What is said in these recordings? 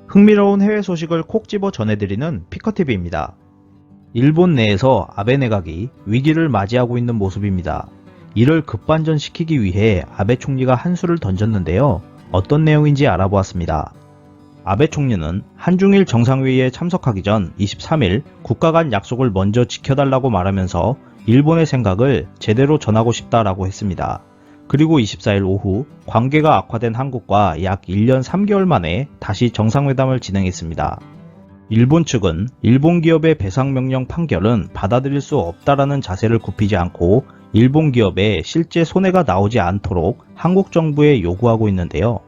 흥미로운 해외 소식을 콕 집어 전해드리는 피커TV입니다. 일본 내에서 아베 내각이 위기를 맞이하고 있는 모습입니다. 이를 급반전시키기 위해 아베 총리가 한 수를 던졌는데요. 어떤 내용인지 알아보았습니다. 아베 총리는 한중일 정상회의에 참석하기 전 23일 국가 간 약속을 먼저 지켜달라고 말하면서 일본의 생각을 제대로 전하고 싶다라고 했습니다. 그리고 24일 오후 관계가 악화된 한국과 약 1년 3개월 만에 다시 정상회담을 진행했습니다. 일본 측은 일본 기업의 배상 명령 판결은 받아들일 수 없다라는 자세를 굽히지 않고 일본 기업에 실제 손해가 나오지 않도록 한국 정부에 요구하고 있는데요.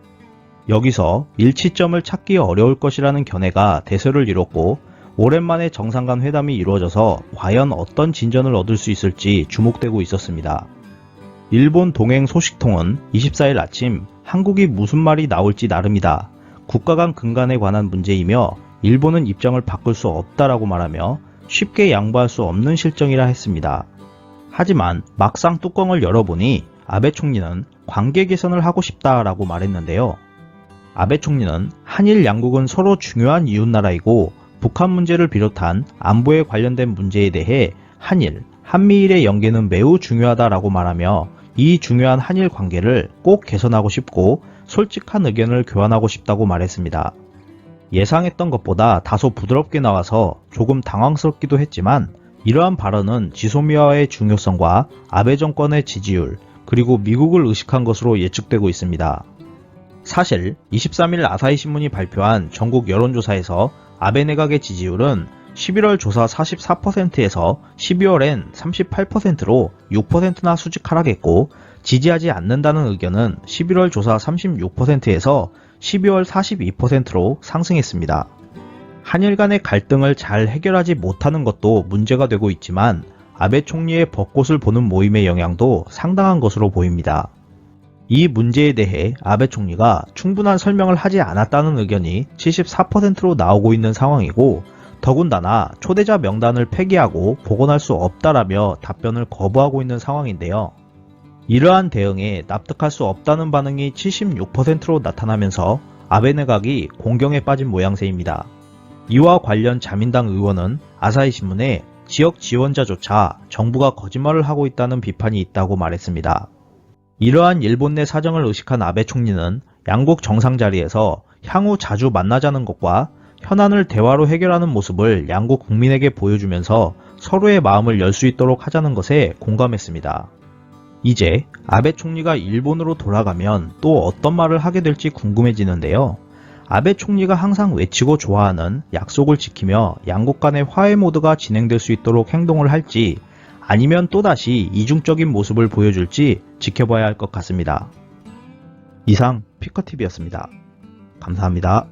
여기서 일치점을 찾기 어려울 것이라는 견해가 대세를 이뤘고 오랜만에 정상 간 회담이 이루어져서 과연 어떤 진전을 얻을 수 있을지 주목되고 있었습니다. 일본 동행 소식통은 24일 아침 한국이 무슨 말이 나올지 나름이다. 국가 간 근간에 관한 문제이며 일본은 입장을 바꿀 수 없다라고 말하며 쉽게 양보할 수 없는 실정이라 했습니다. 하지만 막상 뚜껑을 열어보니 아베 총리는 관계 개선을 하고 싶다라고 말했는데요. 아베 총리는 한일 양국은 서로 중요한 이웃나라이고 북한 문제를 비롯한 안보에 관련된 문제에 대해 한미일의 연계는 매우 중요하다라고 말하며 이 중요한 한일 관계를 꼭 개선하고 싶고 솔직한 의견을 교환하고 싶다고 말했습니다. 예상했던 것보다 다소 부드럽게 나와서 조금 당황스럽기도 했지만 이러한 발언은 지소미아의 중요성과 아베 정권의 지지율 그리고 미국을 의식한 것으로 예측되고 있습니다. 사실 23일 아사히신문이 발표한 전국 여론조사에서 아베 내각의 지지율은 11월 조사 44%에서 12월엔 38%로 6%나 수직 하락했고 지지하지 않는다는 의견은 11월 조사 36%에서 12월 42%로 상승했습니다. 한일 간의 갈등을 잘 해결하지 못하는 것도 문제가 되고 있지만 아베 총리의 벚꽃을 보는 모임의 영향도 상당한 것으로 보입니다. 이 문제에 대해 아베 총리가 충분한 설명을 하지 않았다는 의견이 74%로 나오고 있는 상황이고 더군다나 초대자 명단을 폐기하고 복원할 수 없다라며 답변을 거부하고 있는 상황인데요. 이러한 대응에 납득할 수 없다는 반응이 76%로 나타나면서 아베 내각이 공경에 빠진 모양새입니다. 이와 관련 자민당 의원은 아사히신문에 지역 지원자조차 정부가 거짓말을 하고 있다는 비판이 있다고 말했습니다. 이러한 일본 내 사정을 의식한 아베 총리는 양국 정상 자리에서 향후 자주 만나자는 것과 현안을 대화로 해결하는 모습을 양국 국민에게 보여주면서 서로의 마음을 열 수 있도록 하자는 것에 공감했습니다. 이제 아베 총리가 일본으로 돌아가면 또 어떤 말을 하게 될지 궁금해지는데요. 아베 총리가 항상 외치고 좋아하는 약속을 지키며 양국 간의 화해 모드가 진행될 수 있도록 행동을 할지 아니면 또다시 이중적인 모습을 보여줄지 지켜봐야 할 것 같습니다. 이상 피커TV였습니다. 감사합니다.